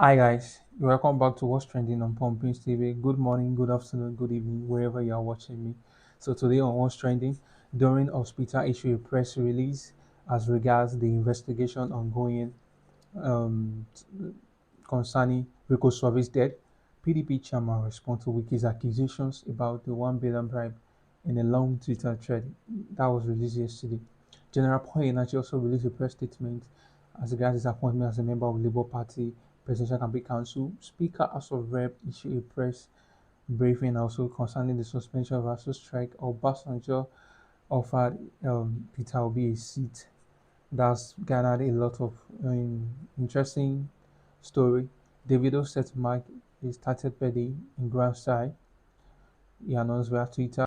Hi guys, welcome back to What's Trending on Pumping TV. Good morning, good afternoon, good evening, wherever you are watching me. So today on What's Trending, Doren Hospital issued a press release as regards the investigation ongoing um, concerning Rico Davido's death. PDP Chairman responded to Wike's accusations about the 1 billion bribe in a long Twitter thread that was released yesterday. General Paul Enachi also released a press statement as regards his appointment as a member of Labour Party Presidential Campaign Council. Speaker House of Rep issued a press briefing also concerning the suspension of ASU strike. Obasanjo offered Peter Obi a seat. That's garnered a lot of interesting story. Davido set to mark his 30th birthday in grand style. He announced via Twitter.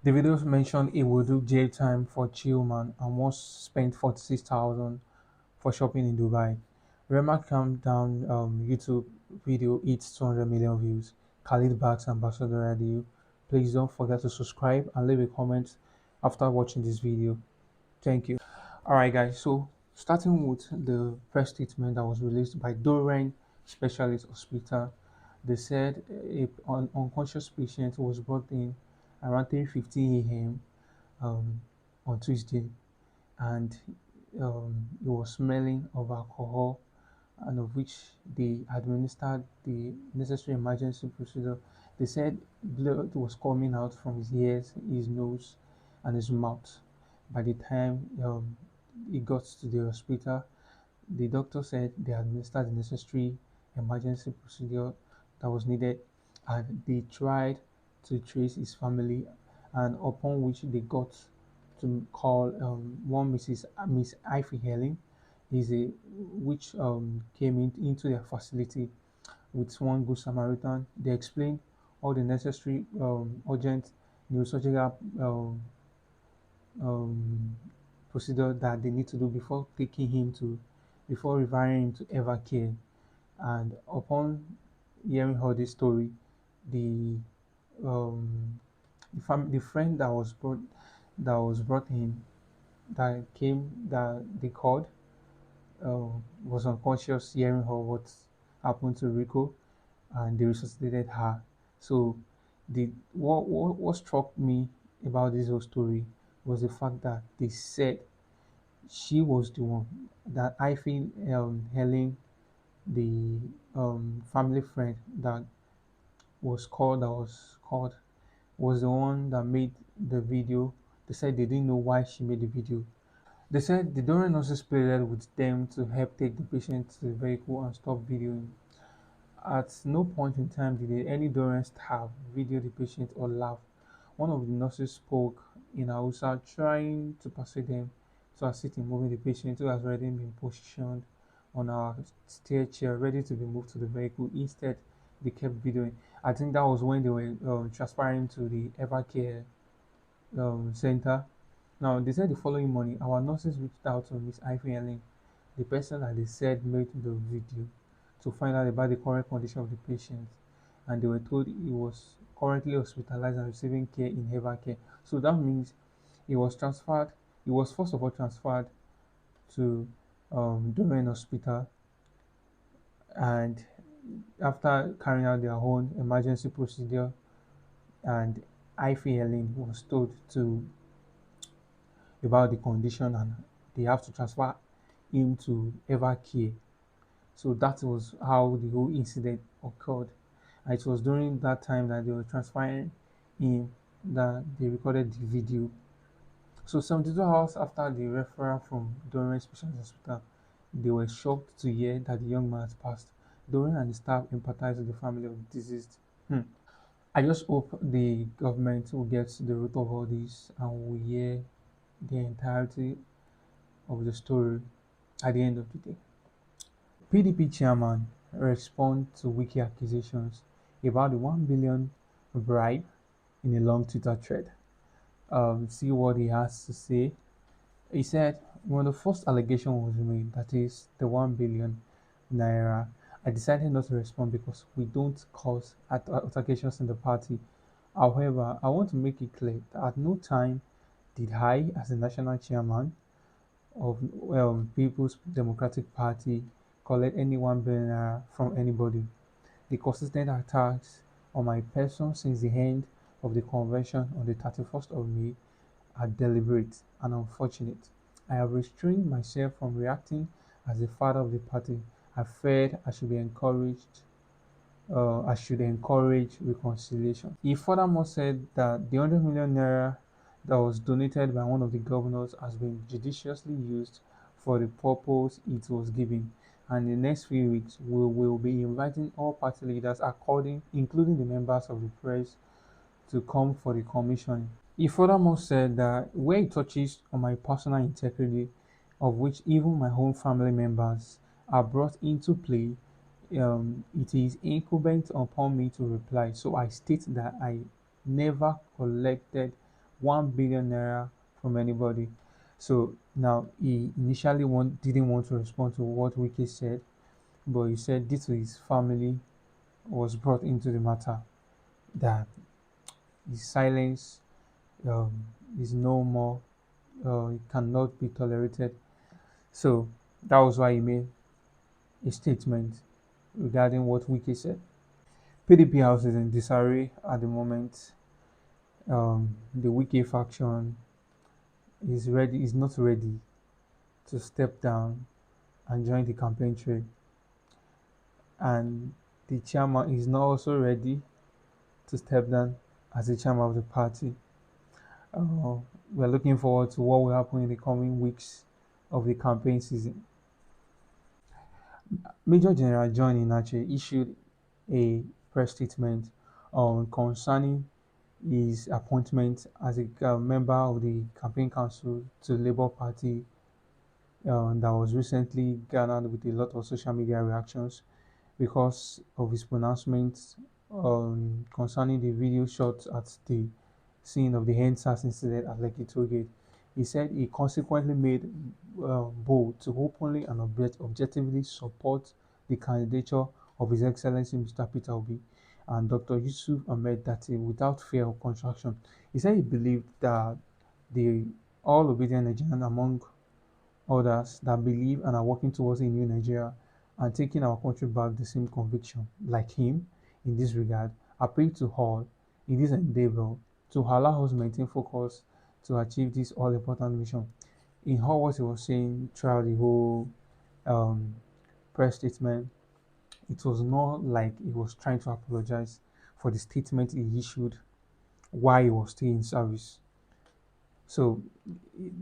Davido mentioned he will do jail time for Chioma and once spent 46,000 for shopping in Dubai. Rema calmed down YouTube video hits 200 million views. Khalid Bags Ambassador Radio. Please don't forget to subscribe and leave a comment after watching this video. Thank you. Alright guys, so starting with the press statement that was released by Doren Specialist Hospital, they said an unconscious patient was brought in around 3:50 a.m. Um, on Tuesday, and he was smelling of alcohol, and of which they administered the necessary emergency procedure. They said blood was coming out from his ears, his nose, and his mouth. By the time he got to the hospital, the doctor said they administered the necessary emergency procedure that was needed, and they tried to trace his family, and upon which they got to call one Miss Ivy Helen, is a which came into their facility with one good Samaritan. They explained all the necessary urgent neurosurgical um, procedure that they need to do before referring him to Evercare. And upon hearing all this story, the the friend that was brought in that they called uh, was unconscious hearing her what happened to Rico, and they resuscitated her. So the what struck me about this whole story was the fact that they said she was the one that I feel Helen, the family friend that was called, was the one that made the video. They said they didn't know why she made the video. They said the donor nurses pleaded with them to help take the patient to the vehicle and stop videoing. At no point in time did any donor staff video the patient or laugh. One of the nurses spoke in Hausa, trying to persuade them to assist in moving the patient who has already been positioned on our stair chair, ready to be moved to the vehicle. Instead, they kept videoing. I think that was when they were transferring to the Evercare center. Now, they said the following morning, our nurses reached out to Miss Ivy Ellen, the person that they said made the video, to find out about the current condition of the patient. And they were told he was currently hospitalized and receiving care in Evercare. So that means he was transferred, he was first of all transferred to Doren Hospital, and after carrying out their own emergency procedure, and Ivy Ellen was told to about the condition, and they have to transfer him to Evercare. So that was how the whole incident occurred. And it was during that time that they were transferring him that they recorded the video. So 72 hours after the referral from Doren Specialist Hospital, they were shocked to hear that the young man had passed. Doren and the staff empathized with the family of the deceased. I just hope the government will get to the root of all this and will hear the entirety of the story at the end of the day. PDP Chairman responds to Wike accusations about the 1 billion bribe in a long Twitter thread. See what he has to say. He said, when the first allegation was made, that is the 1 billion naira, I decided not to respond because we don't cause altercations in the party. However, I want to make it clear that at no time did I, as the national chairman of People's Democratic Party, collect any 1 billion naira from anybody. The consistent attacks on my person since the end of the convention on the 31st of May are deliberate and unfortunate. I have restrained myself from reacting as the father of the party. I feared I should encourage reconciliation. He furthermore said that the 100 million naira that was donated by one of the governors has been judiciously used for the purpose it was given. And in the next few weeks, we will be inviting all party leaders, including the members of the press, to come for the commissioning. He furthermore said that where it touches on my personal integrity, of which even my own family members are brought into play, it is incumbent upon me to reply. So I state that I never collected 1 billion naira from anybody. So now he initially didn't want to respond to what Wike said, but he said due to his family was brought into the matter, that his silence um, is no more, it cannot be tolerated. So that was why he made a statement regarding what Wike said. PDP House is in disarray at the moment. The Wike faction is not ready to step down and join the campaign trail, and the chairman is not also ready to step down as the chairman of the party. Uh, we're looking forward to what will happen in the coming weeks of the campaign season. Major General John Inache issued a press statement concerning his appointment as a member of the campaign council to Labour Party that was recently garnered with a lot of social media reactions because of his pronouncements concerning the video shot at the scene of the NSAS incident at Lekki Tollgate. He said he consequently made bold to openly and objectively support the candidature of His Excellency Mr. Peter Obi and Dr. Yusuf Ahmed Dati without fear of contraction. He said he believed that the all obedient Nigerian among others that believe and are working towards a new Nigeria and taking our country back the same conviction, like him in this regard, appeal to all in this endeavor to allow us maintain focus to achieve this all important mission. In all what he was saying throughout the whole um, press statement, it was not like he was trying to apologize for the statement he issued while he was still in service. So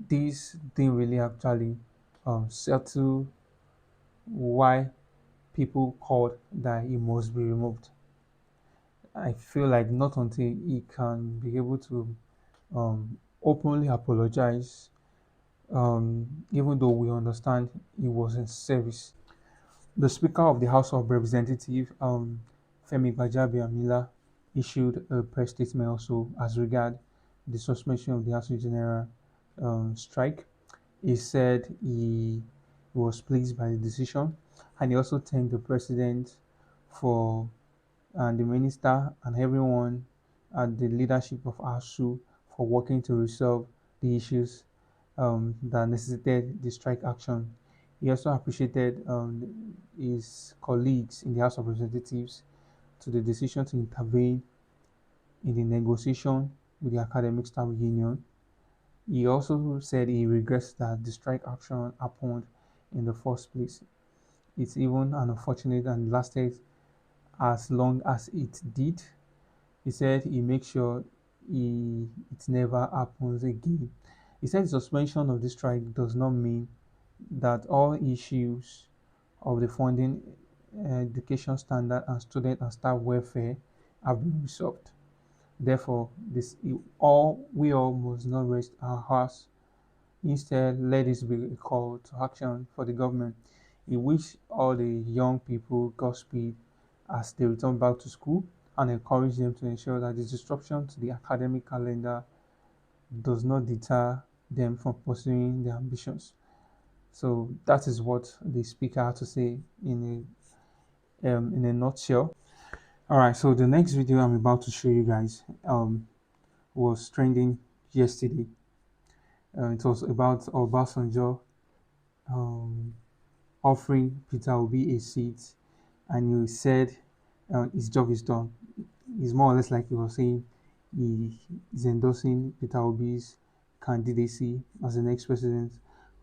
this didn't really actually settle why people called that he must be removed. I feel like not until he can be able to openly apologize, even though we understand he was in service. The Speaker of the House of Representatives, Femi Gbajabiamila, issued a press statement also as regard the suspension of the Attorney General strike. He said he was pleased by the decision, and he also thanked the president for and the minister and everyone at the leadership of ASU for working to resolve the issues that necessitated the strike action. He also appreciated his colleagues in the House of Representatives to the decision to intervene in the negotiation with the academic staff union. He also said he regrets that the strike action happened in the first place. It's even unfortunate and lasted as long as it did. He said he makes sure it never happens again. He said the suspension of the strike does not mean that all issues of the funding, education standard, and student and staff welfare have been resolved. Therefore, we all must not rest our hearts. Instead, let this be a call to action for the government. He wished all the young people Godspeed as they return back to school and encourage them to ensure that the disruption to the academic calendar does not deter them from pursuing their ambitions. So that is what the speaker had to say in a nutshell. All right. So the next video I'm about to show you guys was trending yesterday. It was about Obasanjo um, offering Peter Obi a seat, and he said his job is done. It's more or less like he was saying he is endorsing Peter Obi's candidacy as the next president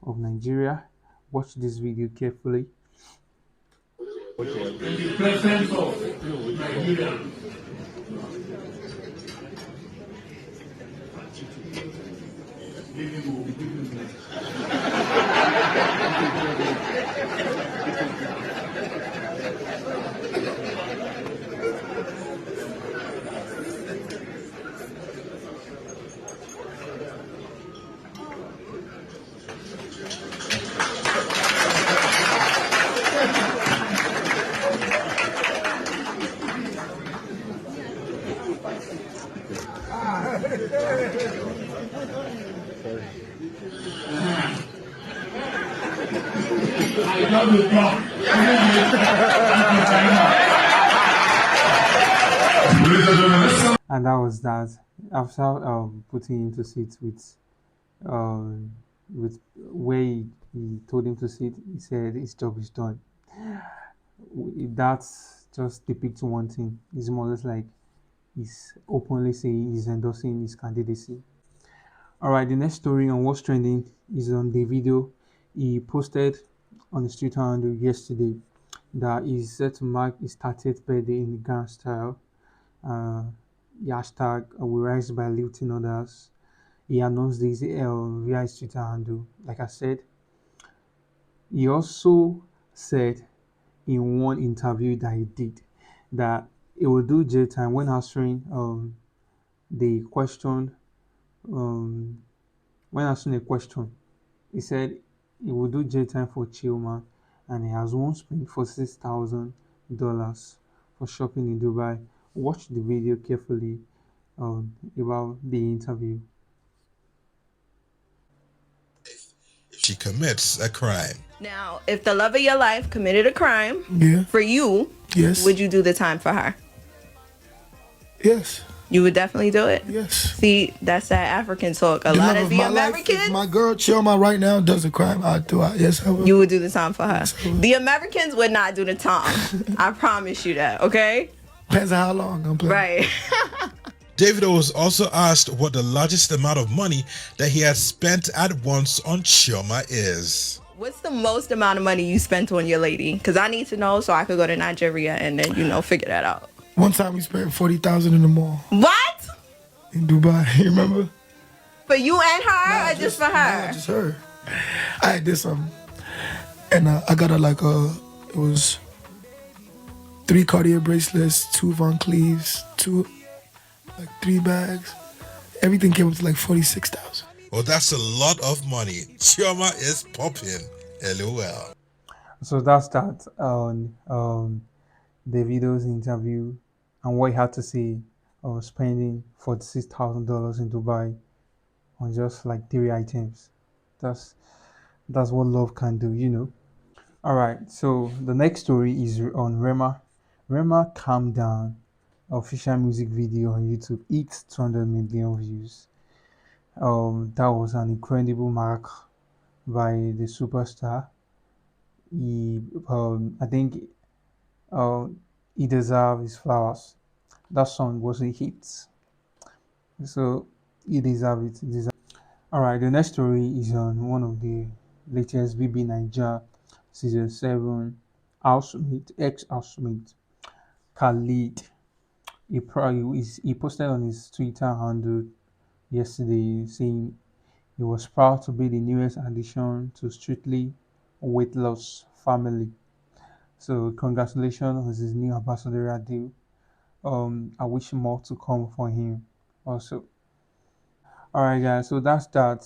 of Nigeria. Watch this video carefully. In the presence of Nigeria, I love you, God. And that was that. After putting him to sit with where he told him to sit, he said his job is done. That's just depicts one thing. It's more or less like he's openly saying he's endorsing his candidacy. All right, the next story on what's trending is on the video he posted on his Twitter handle yesterday that is set to mark his 30th birthday in the grand style. The hashtag we rise by lifting others. He announced this via his Twitter handle. Like I said, he also said in one interview that he did that he will do jail time when answering the question um, when answering a question. He said he will do jail time for Chioma, and he has once spent $46,000 for shopping in Dubai. Watch the video carefully about the interview. She commits a crime. Now, if the love of your life committed a crime Yeah. for you, Yes. would you do the time for her? Yes. You would definitely do it. Yes. See, that's that African talk. A lot of the Americans, If my girl Chioma right now does a crime, I'd do it. Yes, I would. you would do the time for her. Yes, I would. The Americans would not do the time. I promise you that, okay? Depends on how long I'm playing. Right. Davido was also asked what the largest amount of money that he has spent at once on Chioma is. What's the most amount of money you spent on your lady? Because I need to know so I could go to Nigeria and then, figure that out. One time we spent $40,000 in the mall What? in Dubai. You remember? For you and her or just for her? Nah, just her. I did something, and I got her it was 3 Cartier bracelets, 2 Van Cleves, 3 bags. Everything came up to 46,000. Well, that's a lot of money. Chioma is popping. LOL. So that's that on Davido's interview and what he had to say of spending $46,000 in Dubai on just 3 items. That's what love can do. All right. So the next story is on Rema. Rema Calm Down official music video on YouTube hit 200 million views. That was an incredible mark by the superstar. I think he deserves his flowers. That song was a hit, so he deserves it. All right, the next story is on one of the latest BB Niger season 7 housemate, ex-housemate Khalid. He posted on his Twitter handle yesterday saying he was proud to be the newest addition to Strictly Weight Loss family. So congratulations on his new ambassadorial deal. I wish more to come for him also. Alright guys, so that's that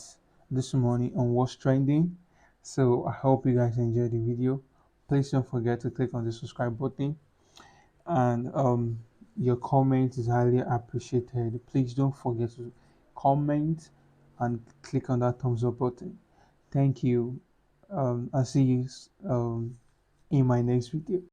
this morning on what's trending. So I hope you guys enjoyed the video. Please don't forget to click on the subscribe button, and your comment is highly appreciated. Please don't forget to comment and click on that thumbs up button. Thank you. I'll see you in my next video.